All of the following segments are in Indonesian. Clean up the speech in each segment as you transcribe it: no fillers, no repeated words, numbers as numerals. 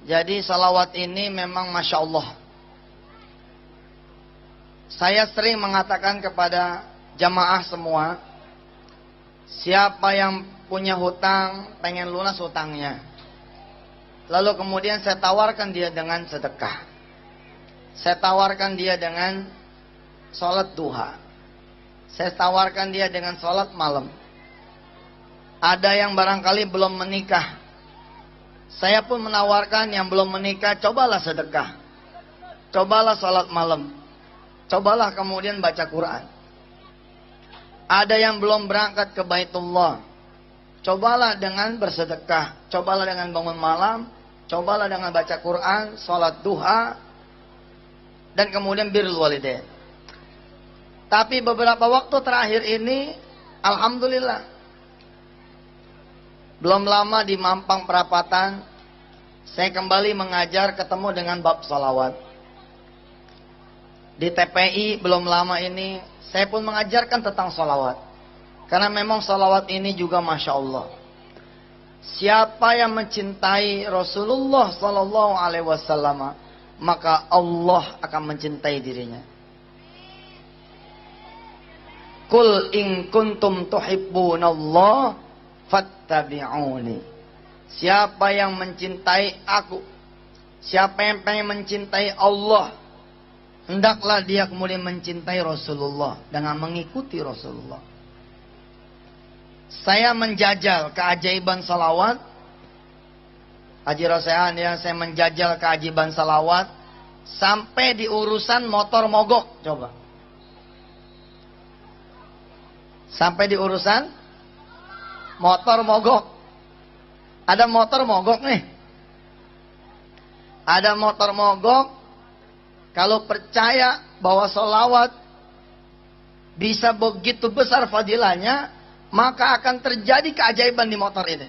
Jadi salawat ini memang Masya Allah. Saya sering mengatakan kepada jamaah semua, siapa yang punya hutang, pengen lunas hutangnya. Lalu kemudian saya tawarkan dia dengan sedekah. Saya tawarkan dia dengan sholat duha. Saya tawarkan dia dengan sholat malam. Ada yang barangkali belum menikah. Saya pun menawarkan yang belum menikah, cobalah sedekah. Cobalah sholat malam. Cobalah kemudian baca Quran. Ada yang belum berangkat ke Baitullah. Cobalah dengan bersedekah. Cobalah dengan bangun malam. Cobalah dengan baca Quran, sholat duha. Dan kemudian birrul walidain. Tapi beberapa waktu terakhir ini, alhamdulillah. Belum lama di Mampang Perapatan, saya kembali mengajar ketemu dengan bab salawat. Di TPI belum lama ini, saya pun mengajarkan tentang salawat. Karena memang salawat ini juga Masya Allah. Siapa yang mencintai Rasulullah Sallallahu Alaihi Wasallam, maka Allah akan mencintai dirinya. Qul in kuntum tuhibbunallah fattabi'uni. Siapa yang mencintai aku, siapa yang pengen mencintai Allah, hendaklah dia kemudian mencintai Rasulullah dengan mengikuti Rasulullah. Saya menjajal keajaiban salawat. Haji Rosehan ya, saya menjajal keajaiban salawat sampai di urusan motor mogok. Coba. Sampai di urusan motor mogok. Ada motor mogok nih. Ada motor mogok. Kalau percaya bahwa sholawat bisa begitu besar fadilahnya, maka akan terjadi keajaiban di motor ini.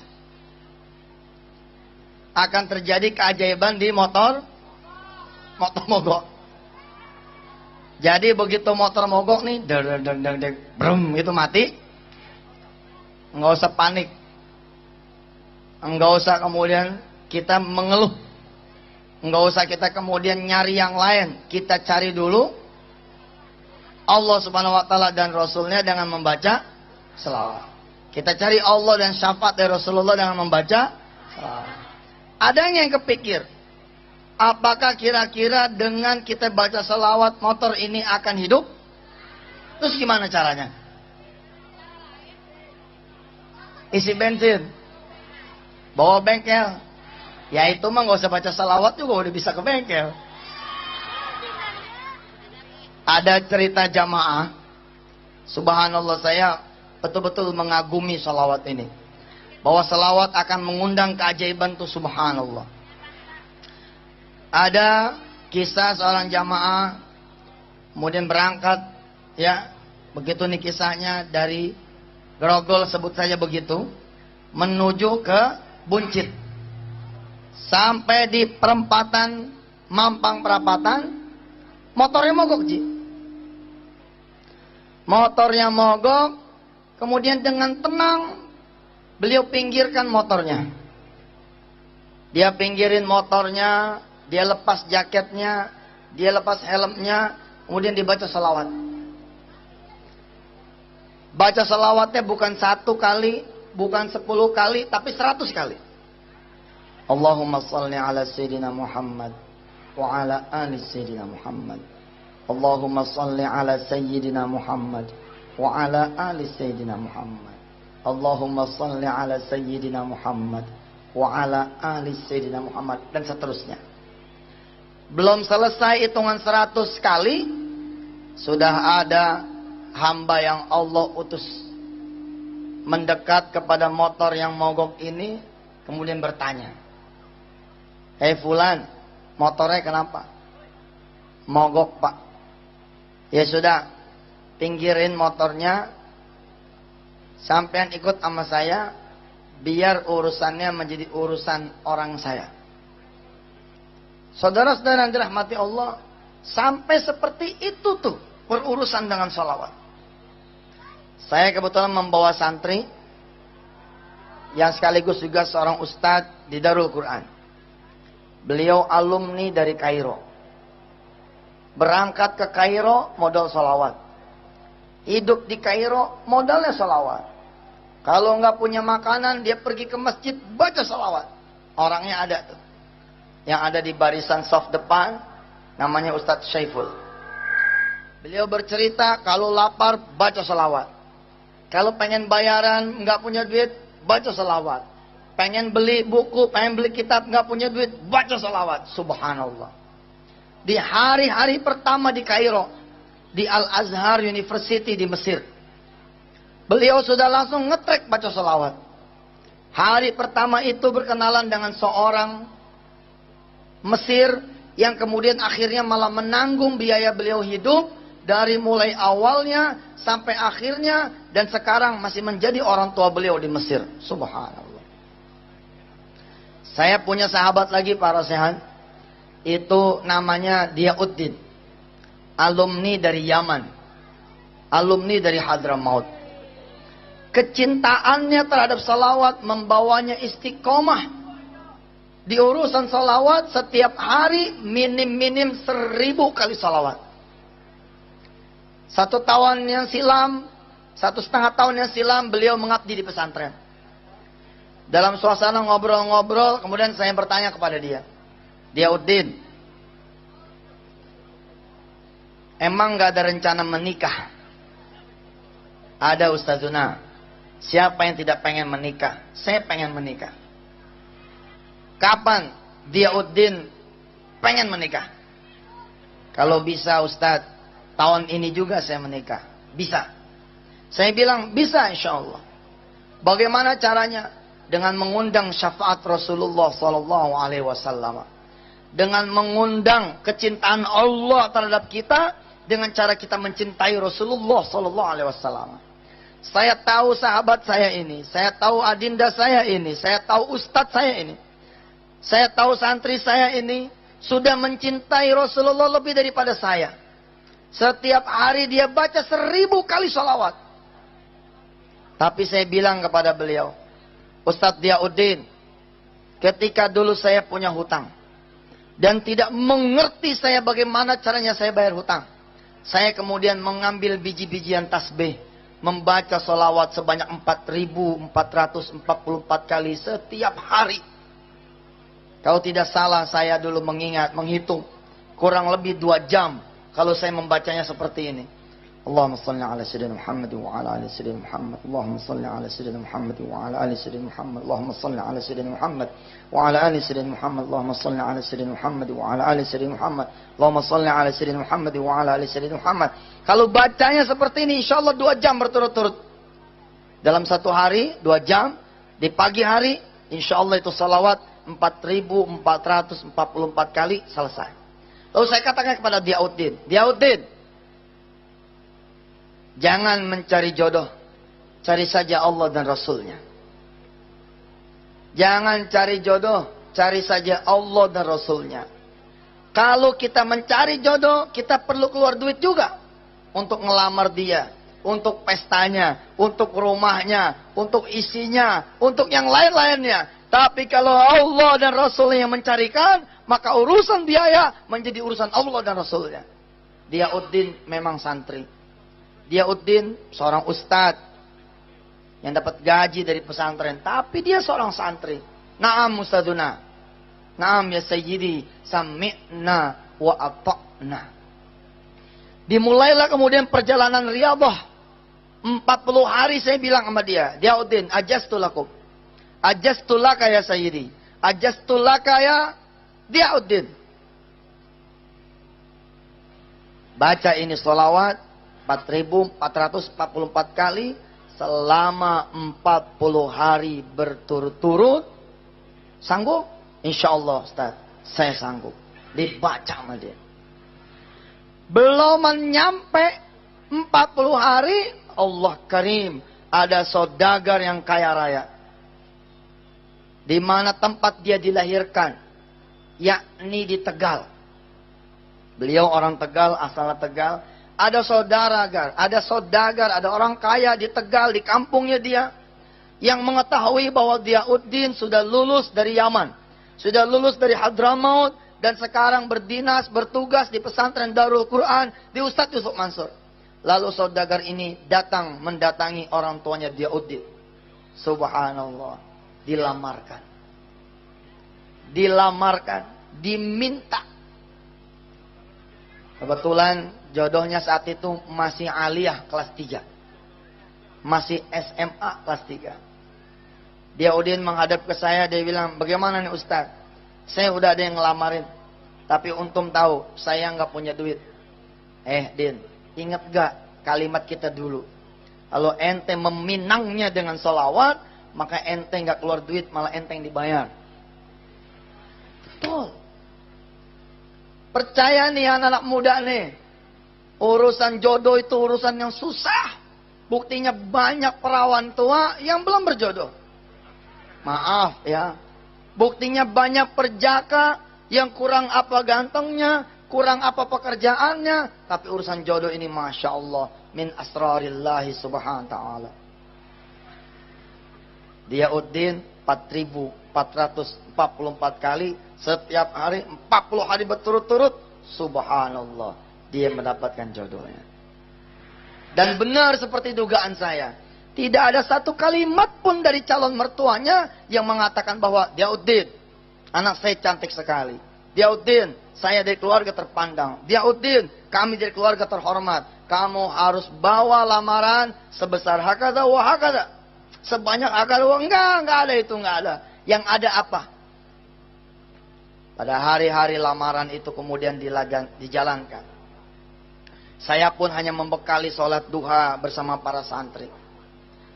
Akan terjadi keajaiban di motor mogok. Jadi begitu motor mogok nih, brum, itu mati. Enggak usah panik. Enggak usah kemudian kita mengeluh. Enggak usah kita kemudian nyari yang lain. Kita cari dulu Allah Subhanahu wa taala dan Rasulnya dengan membaca selawat. Kita cari Allah dan syafaat dari Rasulullah dengan membaca selawat. Ada yang kepikir, apakah kira-kira dengan kita baca selawat motor ini akan hidup? Terus gimana caranya? Isi bensin, bawa bengkel. Ya itu mah gak usah baca salawat juga udah bisa ke bengkel. Ada cerita jamaah, subhanallah, saya betul-betul mengagumi salawat ini. Bahwa salawat akan mengundang keajaiban itu, subhanallah. Ada kisah seorang jamaah kemudian berangkat, ya begitu nih kisahnya, dari Grogol sebut saja begitu, menuju ke Buncit. Sampai di perempatan Mampang Perapatan, motornya mogok, Ji. Motornya mogok, kemudian dengan tenang beliau pinggirkan motornya. Dia pinggirin motornya, dia lepas jaketnya, dia lepas helmnya, kemudian dibaca salawat. Baca salawatnya bukan 1 kali, bukan 10 kali, tapi 100 kali. Allahumma salli ala Sayyidina Muhammad wa ala ali Sayyidina Muhammad. Allahumma salli ala Sayyidina Muhammad wa ala ali Sayyidina Muhammad. Allahumma salli ala Sayyidina Muhammad wa ala ali Sayyidina Muhammad, dan seterusnya. Belum selesai hitungan 100 kali, sudah ada hamba yang Allah utus mendekat kepada motor yang mogok ini, kemudian bertanya, "Hei fulan, motornya kenapa?" "Mogok, Pak." "Ya sudah, pinggirin motornya, sampean ikut sama saya, biar urusannya menjadi urusan orang saya." Saudara-saudara yang dirahmati Allah, sampai seperti itu tuh berurusan dengan sholawat. Saya kebetulan membawa santri yang sekaligus juga seorang ustadz di Darul Quran. Beliau alumni dari Kairo. Berangkat ke Kairo modal sholawat. Hidup di Kairo modalnya sholawat. Kalau nggak punya makanan dia pergi ke masjid baca sholawat. Orangnya ada tuh. Yang ada di barisan soft depan namanya Ustadz Syaiful. Beliau bercerita kalau lapar baca sholawat. Kalau pengen bayaran nggak punya duit baca sholawat. Pengen beli buku, pengen beli kitab nggak punya duit baca sholawat. Subhanallah. Di hari-hari pertama di Kairo, di Al-Azhar University di Mesir, beliau sudah langsung ngetrek baca sholawat. Hari pertama itu berkenalan dengan seorang Mesir yang kemudian akhirnya malah menanggung biaya beliau hidup dari mulai awalnya sampai akhirnya, dan sekarang masih menjadi orang tua beliau di Mesir. Subhanallah. Saya punya sahabat lagi para sehat. Itu namanya Diauddin. Alumni dari Yaman. Alumni dari Hadramaut. Kecintaannya terhadap salawat membawanya istiqomah. Di urusan salawat setiap hari minim-minim 1000 kali salawat. 1 tahun yang silam, 1,5 tahun yang silam beliau mengabdi di pesantren. Dalam suasana ngobrol-ngobrol, kemudian saya bertanya kepada dia, Diauddin, emang gak ada rencana menikah? Ada Ustazuna. Siapa yang tidak pengen menikah? Saya pengen menikah. Kapan Diauddin pengen menikah? Kalau bisa Ustaz, tahun ini juga saya menikah. Bisa. Saya bilang bisa insya Allah. Bagaimana caranya? Dengan mengundang syafaat Rasulullah SAW. Dengan mengundang kecintaan Allah terhadap kita dengan cara kita mencintai Rasulullah SAW. Saya tahu sahabat saya ini, saya tahu adinda saya ini, saya tahu ustadz saya ini, saya tahu santri saya ini sudah mencintai Rasulullah lebih daripada saya. Setiap hari dia baca 1000 kali sholawat. Tapi saya bilang kepada beliau, Ustadz Diauddin, ketika dulu saya punya hutang dan tidak mengerti saya bagaimana caranya saya bayar hutang, saya kemudian mengambil biji-bijian tasbih, membaca sholawat sebanyak 4444 kali setiap hari. Kalau tidak salah saya dulu menghitung kurang lebih 2 jam kalau saya membacanya seperti ini. Allahumma salli ala sayyidina Muhammad wa ala ali sayyidina Muhammad. Allahumma salli ala sayyidina Muhammad wa ala ali sayyidina Muhammad. Allahumma salli ala sayyidina Muhammad wa ala ali sayyidina Muhammad. Allahumma salli ala sayyidina Muhammad wa ala ali sayyidina Muhammad. Allahumma salli ala sayyidina Muhammad wa ala ali sayyidina Muhammad. Kalau bacanya seperti ini insyaallah 2 jam berturut-turut. Dalam 1 hari 2 jam, di pagi hari insyaallah itu salawat 4444 kali selesai. Lalu saya katakan kepada Diauddin, Diauddin, jangan mencari jodoh, cari saja Allah dan Rasulnya. Jangan cari jodoh, cari saja Allah dan Rasulnya. Kalau kita mencari jodoh, kita perlu keluar duit juga untuk ngelamar dia, untuk pestanya, untuk rumahnya, untuk isinya, untuk yang lain-lainnya. Tapi kalau Allah dan Rasulnya yang mencarikan, maka urusan biaya menjadi urusan Allah dan Rasulnya. Diauddin memang santri. Diauddin seorang ustadz yang dapat gaji dari pesantren, tapi dia seorang santri. Naam Ustadzuna, naam ya Sayyidi, sami'na wa ata'na. Dimulailah kemudian perjalanan riyadhah. 40 hari saya bilang sama dia, Diauddin, ajastu lakum, ajastu laka ya Sayyidi, ajastu laka ya Diauddin. Baca ini sholawat 4444 kali selama 40 hari berturut-turut. Sanggup? Insya Allah Ustaz, saya sanggup. Dibaca sama dia. Belum menyampe 40 hari, Allah Karim, ada saudagar yang kaya raya. Di mana tempat dia dilahirkan, yakni di Tegal. Beliau orang Tegal, asalnya Tegal. Ada saudagar, ada orang kaya di Tegal, di kampungnya dia, yang mengetahui bahwa Diauddin sudah lulus dari Yaman. sudah lulus dari Hadramaut, dan sekarang berdinas, bertugas di pesantren Darul Quran, di Ustadz Yusuf Mansur. Lalu saudagar ini datang mendatangi orang tuanya Diauddin. Subhanallah. Dilamarkan. Dilamarkan. Diminta. Kebetulan jodohnya saat itu masih aliyah kelas 3. Masih SMA kelas 3. Diauddin menghadap ke saya, dia bilang, bagaimana nih Ustaz? Saya udah ada yang ngelamarin. Tapi untung tahu, saya nggak punya duit. Din, ingat gak kalimat kita dulu? Kalau ente meminangnya dengan sholawat, maka ente nggak keluar duit, malah ente yang dibayar. Betul. Percaya nih anak-anak muda nih. Urusan jodoh itu urusan yang susah. Buktinya banyak perawan tua yang belum berjodoh. Maaf ya. Buktinya banyak perjaka yang kurang apa gantengnya, kurang apa pekerjaannya. Tapi urusan jodoh ini Masya Allah. Min asrarillahi subhanahu wa ta'ala. Diauddin 4.444 kali. Setiap hari 40 hari berturut-turut. Subhanallah. Dia mendapatkan jodohnya. Dan benar seperti dugaan saya. Tidak ada satu kalimat pun dari calon mertuanya yang mengatakan bahwa Diauddin, anak saya cantik sekali. Diauddin, saya dari keluarga terpandang. Diauddin, kami dari keluarga terhormat. Kamu harus bawa lamaran sebesar hakada wa hakada. Sebanyak hakada wa. Enggak ada itu, enggak ada. Yang ada apa? Pada hari-hari lamaran itu kemudian dijalankan. Saya pun hanya membekali sholat duha bersama para santri.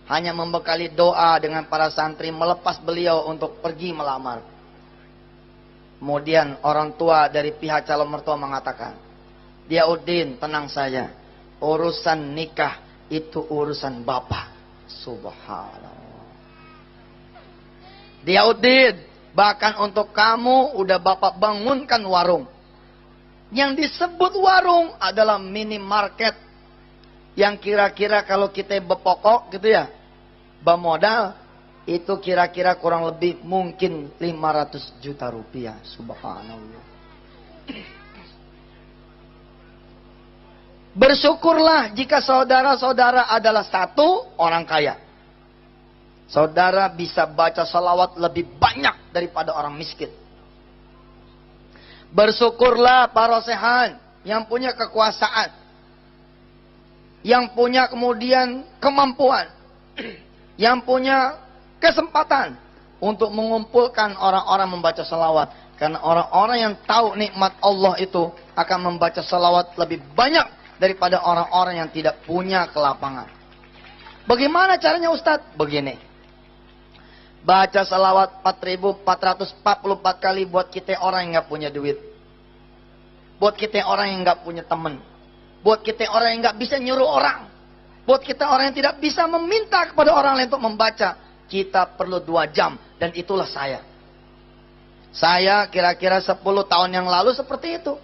Hanya membekali doa dengan para santri melepas beliau untuk pergi melamar. Kemudian orang tua dari pihak calon mertua mengatakan, Diauddin, tenang saja. Urusan nikah itu urusan bapak. Subhanallah. Diauddin, bahkan untuk kamu udah bapak bangunkan warung. Yang disebut warung adalah minimarket. Yang kira-kira kalau kita berpokok gitu ya, bermodal, itu kira-kira kurang lebih mungkin 500 juta rupiah. Subhanallah. Bersyukurlah jika saudara-saudara adalah satu orang kaya. Saudara bisa baca salawat lebih banyak daripada orang miskin. Bersyukurlah para rosehan yang punya kekuasaan, yang punya kemudian kemampuan, yang punya kesempatan untuk mengumpulkan orang-orang membaca salawat. Karena orang-orang yang tahu nikmat Allah itu akan membaca salawat lebih banyak daripada orang-orang yang tidak punya kelapangan. Bagaimana caranya Ustadz? Begini. Baca salawat 4.444 kali buat kita orang yang gak punya duit. Buat kita orang yang gak punya teman. Buat kita orang yang gak bisa nyuruh orang. Buat kita orang yang tidak bisa meminta kepada orang lain untuk membaca. Kita perlu 2 jam. Dan itulah saya. Saya kira-kira 10 tahun yang lalu seperti itu.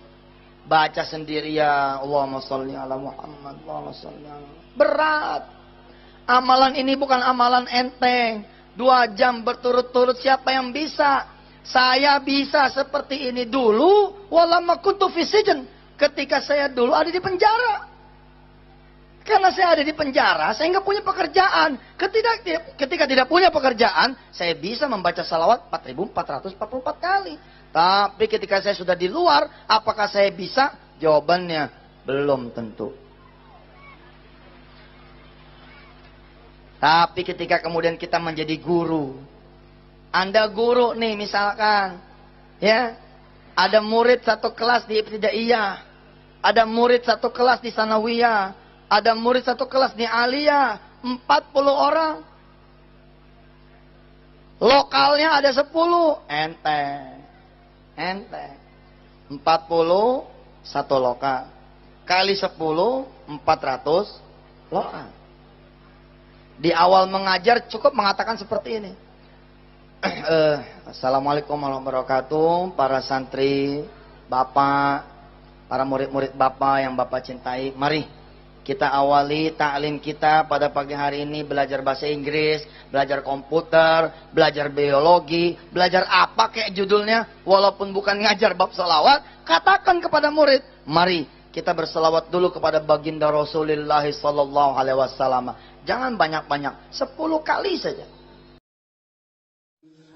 Baca sendirian. Allahumma sholli ala Muhammad. Allahumma sholli ala. Berat. Amalan ini bukan amalan enteng. 2 jam berturut-turut siapa yang bisa? Saya bisa seperti ini dulu. Walamma kuntu fi sijn. Ketika saya dulu ada di penjara. Karena saya ada di penjara, saya nggak punya pekerjaan. Ketika tidak punya pekerjaan, saya bisa membaca salawat 4.444 kali. Tapi ketika saya sudah di luar, apakah saya bisa? Jawabannya belum tentu. Tapi ketika kemudian kita menjadi guru, Anda guru nih misalkan, ya, ada murid satu kelas di ibtidaiyah, ada murid satu kelas di sanawiyah, ada murid satu kelas di aliyah, 40 orang. Lokalnya ada 10, enteng. 40 satu lokal. Kali 10, 400 lokal. Di awal mengajar cukup mengatakan seperti ini. Assalamualaikum warahmatullahi wabarakatuh. Para santri, bapak, para murid-murid bapak yang bapak cintai. Mari Kita awali ta'lim kita pada pagi hari ini belajar bahasa Inggris, belajar komputer, belajar biologi, belajar apa kayak judulnya, walaupun bukan ngajar bab salawat, katakan kepada murid, mari kita berselawat dulu kepada baginda Rasulullah sallallahu alaihi wasallam. Jangan banyak-banyak, 10 kali saja.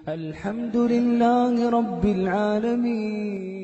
Alhamdulillahi Rabbil Alamin.